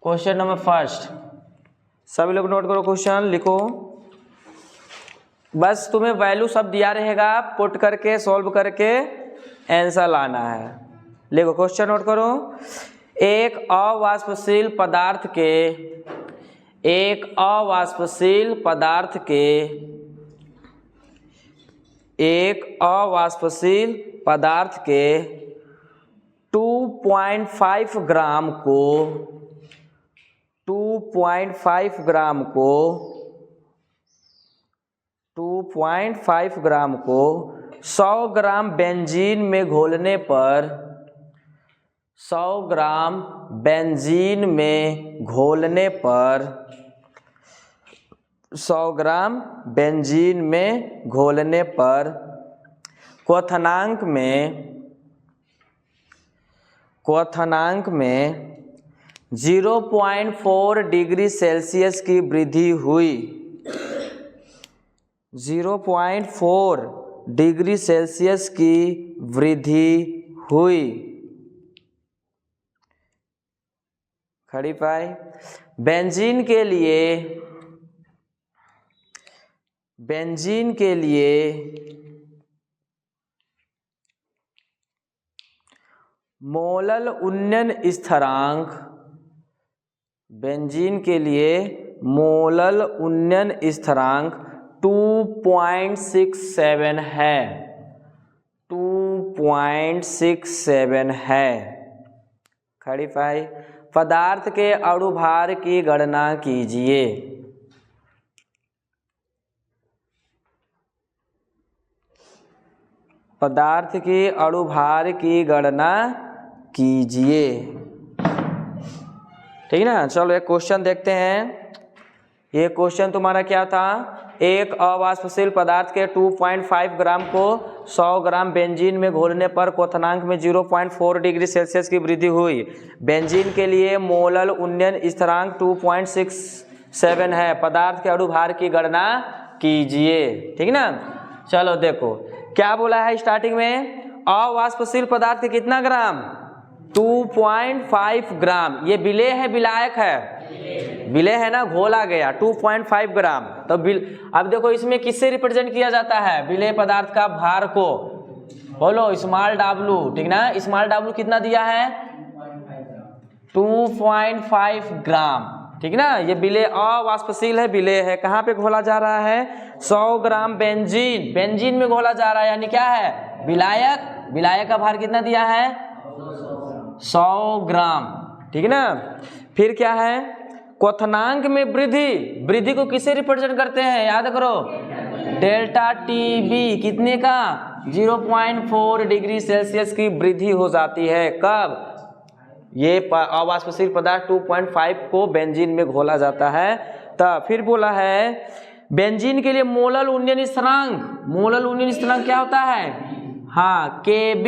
Question number first, सभी लोग note करो, क्वेश्चन लिखो। बस तुम्हें वैल्यू सब दिया रहेगा, पुट करके सॉल्व करके आंसर लाना है। लिखो क्वेश्चन नोट करो। एक अवाष्पशील पदार्थ के 2.5 ग्राम को 100 ग्राम बेंजीन में घोलने पर 100 ग्राम बेंजीन में घोलने पर क्वथनांक में 0.4 डिग्री सेल्सियस की वृद्धि हुई। 0.4 डिग्री सेल्सियस की वृद्धि हुई। खड़ी पाई। बेंजीन के लिए मोलल उन्नयन स्थिरांक 2.67 है। 2.67 है। खड़ी पाई। पदार्थ के अणुभार की गणना कीजिए। पदार्थ के अणुभार की गणना कीजिए। ठीक ना। चलो एक क्वेश्चन देखते हैं। ये क्वेश्चन तुम्हारा क्या था? एक अवाष्पशील पदार्थ के 2.5 ग्राम को 100 ग्राम बेंजीन में घोलने पर क्वथनांक में 0.4 डिग्री सेल्सियस की वृद्धि हुई। बेंजीन के लिए मोलल उन्नयन स्थिरांक 2.67 है। पदार्थ के अणुभार की गणना कीजिए। ठीक ना। चलो देखो क्या बोला है स्टार्टिंग में। अवाष्पशील पदार्थ के कितना ग्राम? 2.5 ग्राम। ये विलेय है विलायक है? विलेय है ना, घोला गया 2.5 ग्राम। तो अब देखो इसमें किससे रिप्रेजेंट किया जाता है? विलेय पदार्थ का भार को। बोलो स्मॉल डब्लू। ठीक ना। स्मॉल डब्लू कितना दिया है? 2.5 ग्राम। ठीक ना। ये विलेय अवाष्पशील है, विलेय है। कहाँ पे घोला जा रहा है? 100 ग्राम बेंजीन में घोला जा रहा है, यानी क्या है? विलायक। विलायक का भार कितना दिया है? 100 ग्राम। ठीक है ना। फिर क्या है? क्वथनांक में वृद्धि को किससे रिप्रेजेंट करते हैं? याद करो, डेल्टा टीबी। कितने का? 0.4 डिग्री सेल्सियस की वृद्धि हो जाती है। कब? ये अवाष्पशील पदार्थ 2.5 को बेंजीन में घोला जाता है तब। फिर बोला है बेंजीन के लिए मोलल उन्नयन स्थिरांक क्या होता है? हाँ, Kb।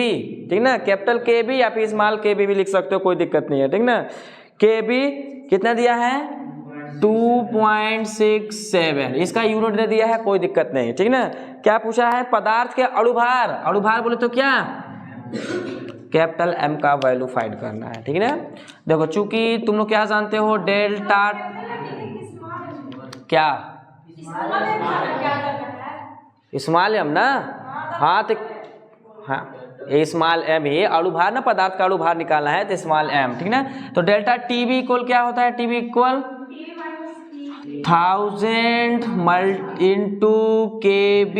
ठीक ना। कैपिटल Kb या फिर स्मॉल kb भी लिख सकते हो, कोई दिक्कत नहीं है। ठीक ना। Kb कितना दिया है? 2.67। इसका यूनिट दे दिया है, कोई दिक्कत नहीं। ठीक ना। क्या पूछा है? पदार्थ के अणुभार बोले तो क्या? कैपिटल M का वैल्यू फाइंड करना है। ठीक है ना। देखो चूंकि तुम लोग क्या जानते हो, डेल्टा क्या स्मॉल m ना। हाँ तो हाँ, ये स्मॉल m ही अणुभार ना, पदार्थ का अणुभार निकालना है तो स्मॉल m। ठीक ना। तो डेल्टा टीबी इक्वल क्या होता है? TB equal 1000 into Kb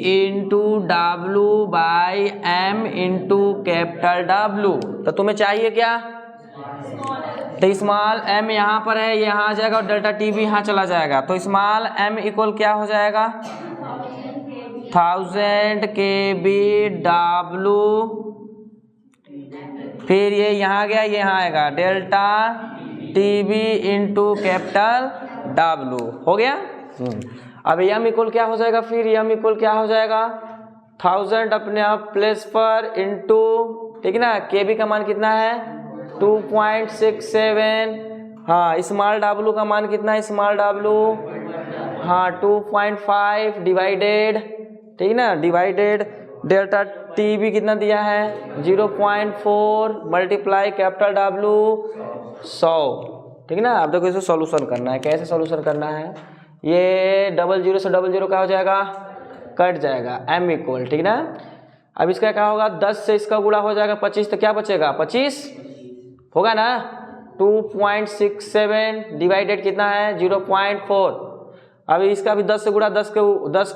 into W by M into capital W। तो तुम्हें चाहिए क्या? तो स्मॉल m यहाँ पर है, ये यहाँ आ जाएगा और डेल्टा टीबी यहाँ चला जाएगा। तो स्मॉल m इक्वल क्या हो जाएगा? 1000 Kb W। फिर ये यहाँ गया, ये यहाँ आएगा delta TB into capital W। हो गया। अब m इक्वल क्या हो जाएगा? फिर m इक्वल क्या हो जाएगा? 1000 अपने आप प्लेस पर इंटू, ठीक है ना, Kb का मान कितना है? 2.67। हाँ, स्मॉल w का मान कितना है? स्मॉल w हाँ 2.5 डिवाइडेड, ठीक है ना, डिवाइडेड डेल्टा टी भी कितना दिया है 0.4 मल्टीप्लाई कैपिटल W 100। ठीक ना। अब देखो इसको सॉल्यूशन करना है, कैसे सॉल्यूशन करना है, ये 00 से 00 क्या हो जाएगा, कट जाएगा, m इक्वल, ठीक ना। अब इसका क्या होगा, 10 से इसका गुणा हो जाएगा 25, तो क्या बचेगा 25 होगा ना। 2.67 डिवाइडेड कितना है 0.4। अब इसका भी 10 से गुणा 10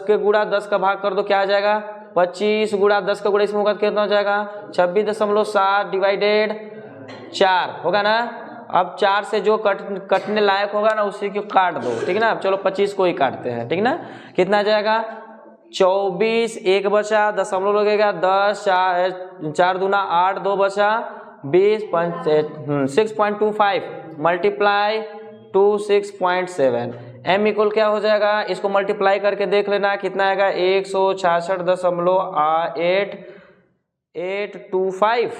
के गुणा 10 का भाग कर दो, क्या आ जाएगा 25 गुणा 10 का गुणा इसमें होगा कितना हो जाएगा 26.7 डिवाइडेड 4 होगा ना। अब 4 से जो कटने लायक होगा ना उसी को काट दो, ठीक है ना। चलो 25 को ही काटते हैं, ठीक ना। कितना आ जाएगा 24, 1 बचा, दशमलव लगेगा 10, 4 दूना 8, 2 बचा 20, 6.25 मल्टीप्लाई 6.7 m इक्वल क्या हो जाएगा, इसको मल्टीप्लाई करके देख लेना कितना आएगा 166.8825,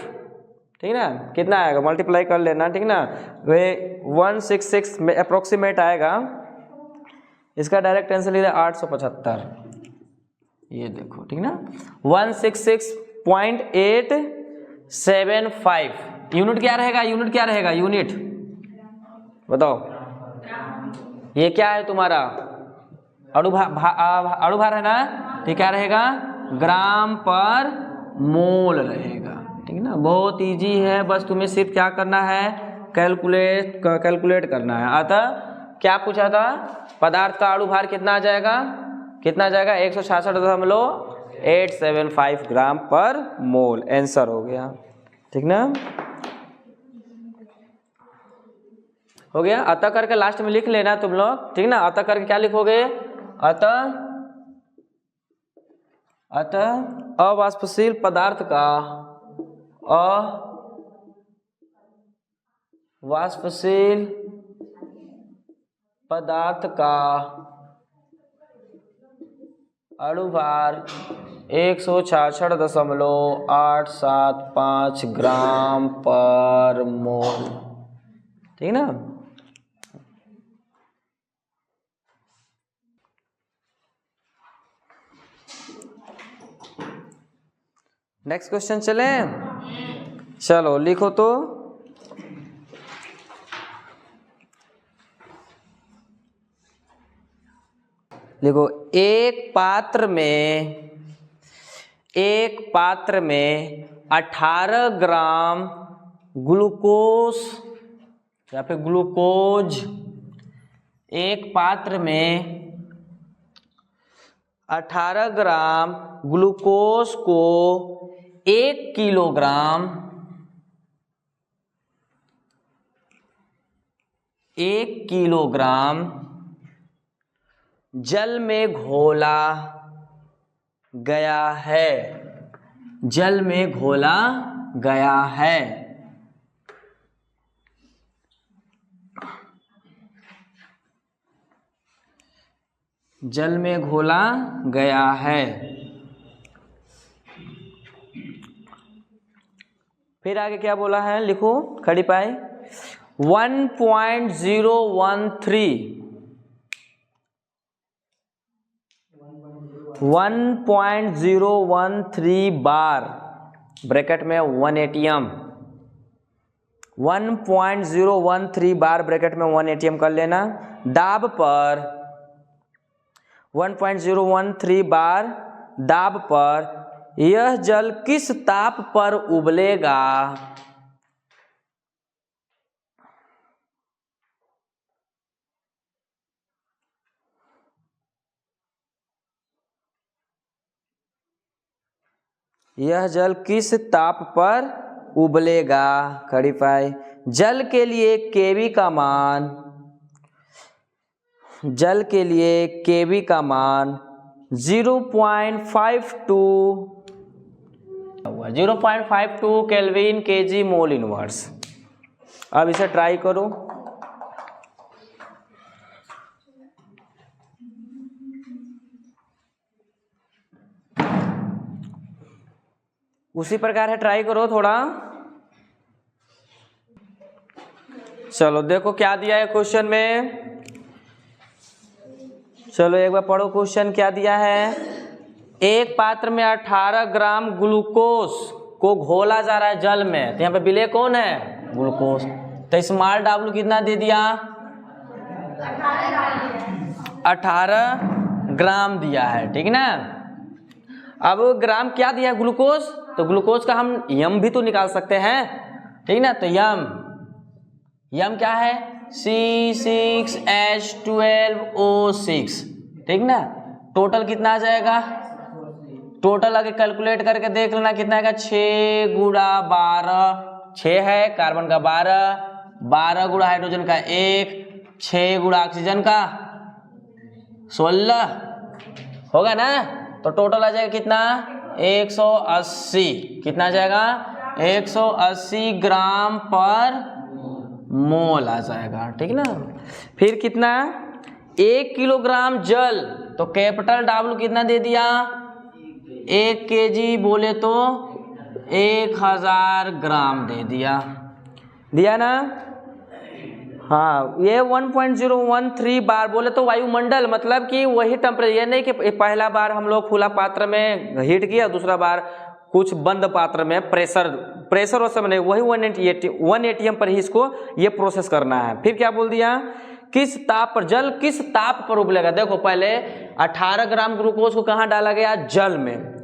ठीक ना। कितना आएगा मल्टीप्लाई कर लेना, ठीक ना। वे 166 में अप्रोक्सीमेट आएगा, इसका डायरेक्ट आंसर लिखा 875, ये देखो, ठीक ना। 166.875 यूनिट क्या रहेगा, यूनिट क्या रहेगा, यूनिट बताओ। ये क्या है तुम्हारा अणुभार है ना, तो क्या रहेगा ग्राम पर मोल रहेगा, ठीक है ना। बहुत इजी है, बस तुम्हें सिर्फ क्या करना है कैलकुलेट करना है। अतः क्या पूछा था, पदार्थ का अणुभार कितना आ जाएगा, कितना आ जाएगा 166.875 ग्राम पर मोल, आंसर हो गया, ठीक ना। हो गया। अतः करके लास्ट में लिख लेना तुम लोग, ठीक ना। अतः करके क्या लिखोगे, अतः अवाष्पशील पदार्थ का अवाष्पशील पदार्थ का अणुभार 166.875 ग्राम पर मोल, ठीक ना। नेक्स्ट क्वेश्चन चले, चलो लिखो तो। देखो एक पात्र में 18 ग्राम ग्लूकोज या फिर ग्लूकोज, एक पात्र में 18 ग्राम ग्लूकोज को 1 किलोग्राम जल में घोला गया है, जल में घोला गया है। जल में घोला गया है। फिर आगे क्या बोला है, लिखो खड़ी पाई। 1.013 बार ब्रैकेट में 1 ATM, 1.013 बार ब्रैकेट में 1 ATM कर लेना। दाब पर 1.013 बार दाब पर यह जल किस ताप पर उबलेगा, यह जल किस ताप पर उबलेगा। खड़ी पाई। जल के लिए केवी का मान, जल के लिए केवी का मान 0.52 केल्विन केजी मोल इनवर्स। अब इसे ट्राई करो। उसी प्रकार है, ट्राई करो थोड़ा। चलो देखो क्या दिया है क्वेश्चन में। चलो एक बार पढ़ो क्वेश्चन क्या दिया है। एक पात्र में 18 ग्राम ग्लूकोज को घोला जा रहा है जल में, तो यहाँ पे विलेय कौन है, ग्लूकोज। तो स्मॉल W कितना दे दिया? 18 ग्राम दिया है, ठीक ना। अब ग्राम क्या दिया है? ग्लूकोज। तो ग्लूकोज का हम यम भी तो निकाल सकते हैं, ठीक ना। तो यम क्या है? C6H12O6, ठीक ना। टोटल कितना आ जाएगा? टोटल आगे कैलकुलेट करके देख लेना कितना आएगा। 6 गुणा 12, 6 है कार्बन का 12 गुणा हाइड्रोजन का 1, 6 गुणा ऑक्सीजन का 16 होगा ना। तो टोटल आ जाएगा कितना? 180। कितना आ जाएगा? 180 ग्राम पर मोल आ जाएगा, ठीक ना। फिर कितना? 1 किलोग्राम जल, तो कैपिटल W कितना दे दिया? 1 kg बोले तो 1000 ग्राम दे दिया ना। हाँ, ये 1.013 बार बोले तो वायुमंडल, मतलब कि वही टेम्परेचर, ये नहीं कि पहला बार हम लोग खुला पात्र में हीट किया, दूसरा बार कुछ बंद पात्र में प्रेशर उस समय नहीं, वही 1 atm पर ही इसको ये प्रोसेस करना है। फिर क्या बोल दिया? किस ताप पर, जल किस ताप पर उबलेगा। देखो पहले 18 ग्राम ग्लूकोज को कहाँ डाला गया? जल में।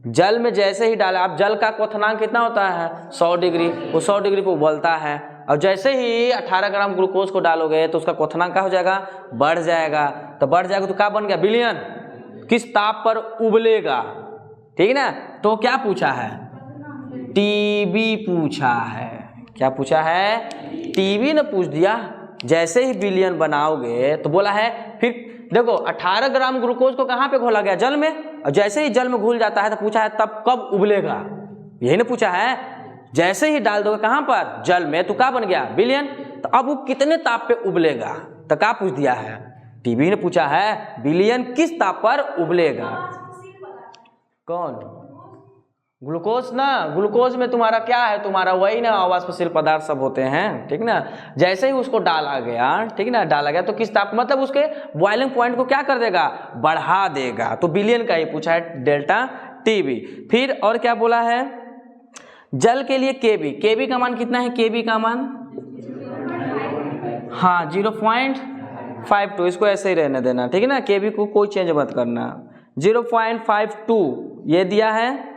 जल में जैसे ही डाला, अब जल का क्वथनांक कितना होता है? 100 डिग्री। वो 100 डिग्री पर उबलता है। और जैसे ही 18 ग्राम ग्लूकोज को डालोगे तो उसका क्वथनांक क्या हो जाएगा? बढ़ जाएगा। तो बढ़ जाएगा तो क्या बन गया? बिलियन। किस ताप पर उबलेगा, ठीक ना। तो क्या पूछा है? टीबी पूछा है। क्या पूछा है? टीबी ने पूछ दिया। जैसे ही बिलियन बनाओगे तो बोला है, फिर देखो 18 ग्राम ग्लूकोज को कहाँ पे घोला गया? जल में। और जैसे ही जल में घुल जाता है तो पूछा है तब कब उबलेगा, यही ना पूछा है। जैसे ही डाल दोगे कहाँ पर? जल में, तो क्या बन गया? बिलियन। तो अब वो कितने ताप पे उबलेगा? तो क्या पूछ दिया है? टीबी ने पूछा है बिलियन किस ताप पर उबलेगा। कौन? ग्लूकोज ना। ग्लूकोज में तुम्हारा क्या है? तुम्हारा वही ना अवाष्पशील पदार्थ सब होते हैं, ठीक ना। जैसे ही उसको डाला गया, ठीक ना, डाला गया तो किस ताप, मतलब उसके बॉइलिंग पॉइंट को क्या कर देगा? बढ़ा देगा। तो बिलियन का ही पूछा है, डेल्टा टीबी। फिर और क्या बोला है? जल के लिए केबी। केबी का मान कितना है? केबी का मान हाँ 0.52, इसको ऐसे ही रहने देना, ठीक है ना। केबी को कोई चेंज मत करना। 0.52 ये दिया है।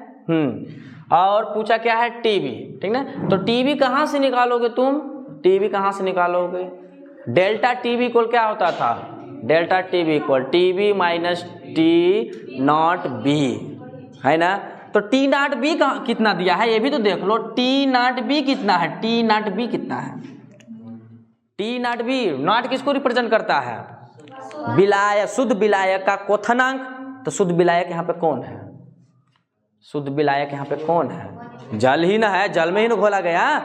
और पूछा क्या है? टीबी, ठीक ना। तो टीबी कहाँ से निकालोगे तुम? टीबी कहाँ से निकालोगे? डेल्टा टीबी इक्वल क्या होता था? Delta TB equal TB minus T not B, है ना। तो टी नॉट बी कितना दिया है ये भी तो देख लो। टी नॉट बी कितना है? टी नॉट बी कितना है? टी नॉट बी, नॉट किसको रिप्रेजेंट करता है? विलायक, शुद्ध विलायक का क्वथनांक। तो शुद्ध विलायक यहाँ पे कौन है? शुद्ध विलायक यहाँ पे कौन है? जल ही ना है। जल में ही ना घोला गया।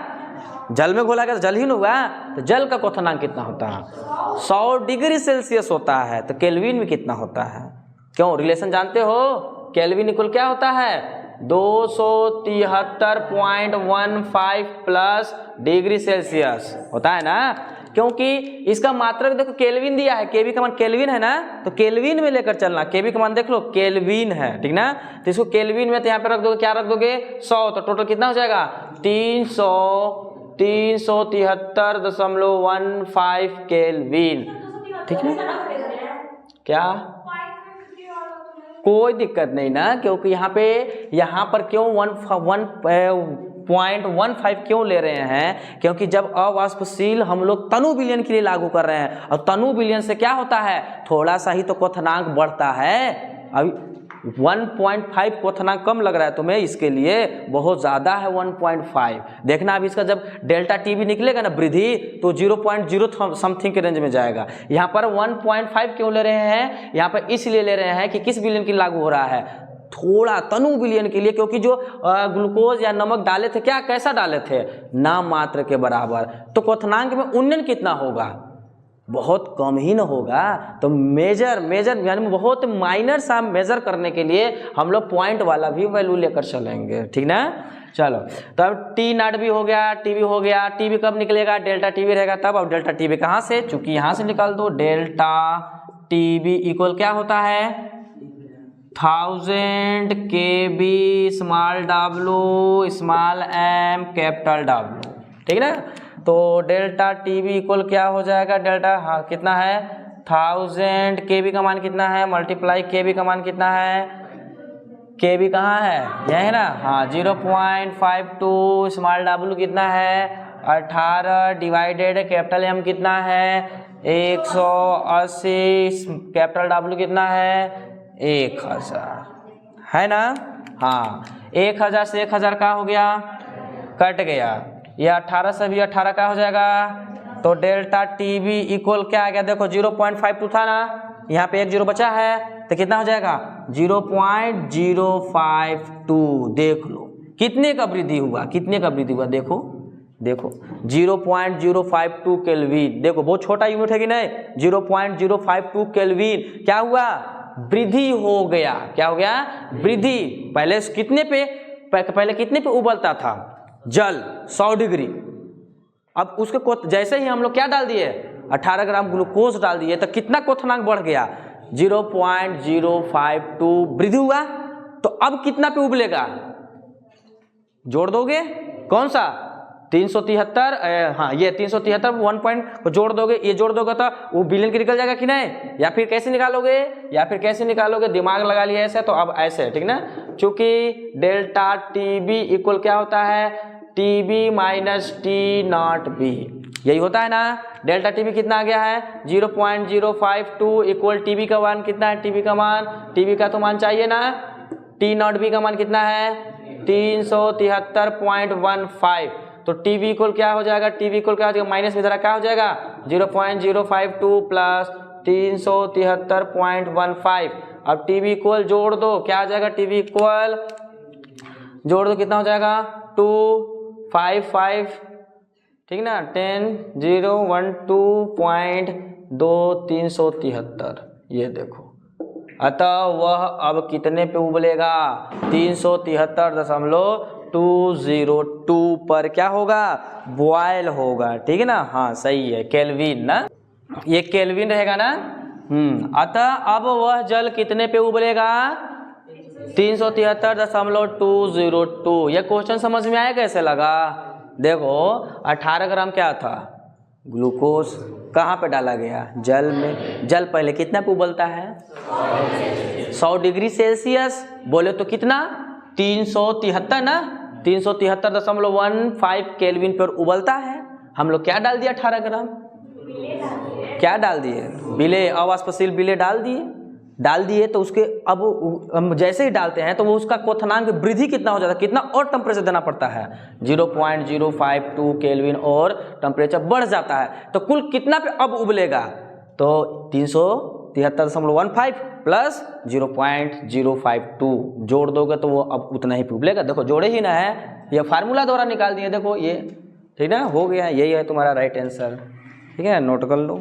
जल में घोला गया तो जल ही ना हुआ। तो जल का क्वथनांक कितना होता है? 100 डिग्री सेल्सियस होता है। तो केल्विन में कितना होता है? क्यों? रिलेशन जानते हो? केल्विन इक्वल क्या होता है? 273.15 प्लस डिग्री सेल्सियस होता है ना। क्योंकि इसका मात्रक देखो केल्विन दिया है। केबी का मान केल्विन है ना, तो केल्विन में लेकर चलना। केबी का मान देख लो केल्विन है, ठीक ना। तो इसको केल्विन में तो यहाँ पे रख दोगे, क्या रख दोगे? 100। तो टोटल कितना हो जाएगा? 373.15 केल्विन, ठीक है। क्या? कोई दिक्कत नहीं ना, क्योंकि यहाँ पर क्यों 1.15 क्यों ले रहे हैं? क्योंकि जब अवाष्पशील हम लोग तनु विलयन के लिए लागू कर रहे हैं, और तनु विलयन से क्या होता है? थोड़ा सा ही तो क्वथनांक बढ़ता है। अभी 1.5 क्वथनांक कम लग रहा है तुम्हें, इसके लिए बहुत ज़्यादा है 1.5। देखना अभी इसका जब डेल्टा टीबी निकलेगा ना वृद्धि, तो 0.0 समथिंग के रेंज में जाएगा। यहाँ पर 1.5 क्यों ले रहे हैं? यहाँ पर इसलिए ले रहे हैं कि किस विलयन की लागू हो रहा है? थोड़ा तनु विलयन के लिए। क्योंकि जो ग्लूकोज या नमक डाले थे, क्या कैसा डाले थे? नाम मात्र के बराबर। तो क्वथनांक में उन्नयन कितना होगा? बहुत कम ही न होगा। तो मेजर यानी बहुत माइनर सा मेजर करने के लिए हम लोग पॉइंट वाला भी वैल्यू लेकर चलेंगे, ठीक ना। चलो, तो अब टी नॉट भी हो गया, टीबी हो गया। टीबी कब निकलेगा? डेल्टा टीबी रहेगा तब। अब डेल्टा टीबी कहाँ से? चूंकि यहाँ से निकाल दो। डेल्टा टीबी इक्वल क्या होता है? 1000 kb small w small m capital W, ठीक ना। तो डेल्टा टी बी इक्वल क्या हो जाएगा, डेल्टा हाँ कितना है 1000, के बी का मान कितना है मल्टीप्लाई के बी का मान कितना है, के बी कहाँ है यह है ना, हाँ 0.52, स्मॉल डब्ल्यू कितना है 18 डिवाइडेड कैपिटल एम कितना है 180, कैपिटल डब्ल्यू कितना है 1000 है ना। हाँ 1000 से 1000 का हो गया कट गया, ये 18 से भी 18 का हो जाएगा, तो डेल्टा टी बी इक्वल क्या आ गया देखो 0.52 था ना, यहाँ पे एक जीरो बचा है तो कितना हो जाएगा 0.052। देख लो कितने का वृद्धि हुआ, कितने का वृद्धि हुआ, देखो देखो 0.052 केल्विन, देखो बहुत छोटा यूनिट है कि नहीं, 0.052 केल्विन क्या हुआ वृद्धि हो गया, क्या हो गया वृद्धि। पहले कितने पे उबलता था जल 100 डिग्री, अब उसके जैसे ही हम लोग क्या डाल दिए 18 ग्राम ग्लूकोज डाल दिए तो कितना क्वथनांक बढ़ गया 0.052 वृद्धि हुआ। तो अब कितना पे उबलेगा, जोड़ दोगे कौन सा 373, हाँ ये 373 1 पॉइंट को जोड़ दोगे, ये जोड़ दोगे तो वो बिलियन की निकल जाएगा कि नहीं, या फिर कैसे निकालोगे, दिमाग लगा लिया ऐसे, तो अब ऐसे ठीक ना, चूंकि डेल्टा टी बी इक्वल क्या होता है T B minus T not B, यही होता है ना। डेल्टा टी बी कितना आ गया है 0.052 इक्वल टी बी का मान कितना है, टी बी का तो मान चाहिए ना, टी नॉट बी का मान कितना है 373.15, तो टी बी इक्वल क्या हो जाएगा, टी बी इक्वल क्या हो जाएगा माइनस में जरा क्या हो जाएगा 0.052 प्लस 373.15, अब टी बी इक्वल जोड़ दो क्या आ जाएगा, टी बी इक्वल जोड़ दो कितना हो जाएगा 255 ठीक ना 10,012.2373, ये देखो, अतः वह अब कितने पे उबलेगा 373.202 पर क्या होगा बॉयल होगा, ठीक है ना, हाँ सही है केल्विन ना, ये केल्विन रहेगा ना। अतः अब वह जल कितने पे उबलेगा 373.202। यह क्वेश्चन समझ में आया कैसे लगा, देखो 18 ग्राम क्या था ग्लूकोज, कहाँ पे डाला गया जल में, जल पहले कितना पे उबलता है 100 डिग्री सेल्सियस, बोले तो कितना 373 ना, 373.15 केल्विन पर उबलता है। हम लोग क्या डाल दिया 18 ग्राम, क्या डाल दिए बिले, अवाष्पशील बिले डाल दिए तो उसके अब हम जैसे ही डालते हैं तो वो उसका क्वथनांक वृद्धि कितना हो जाता है, कितना और टेम्परेचर देना पड़ता है 0.052 केल्विन और टेम्परेचर बढ़ जाता है, तो कुल कितना पे अब उबलेगा तो 373.15 प्लस 0.052 जोड़ दोगे तो वो अब उतना ही उबलेगा। देखो जोड़े ही ना है, ये फार्मूला द्वारा निकाल दिए, देखो ये ठीक है हो गया, यही है तुम्हारा राइट आंसर, ठीक है नोट कर लो।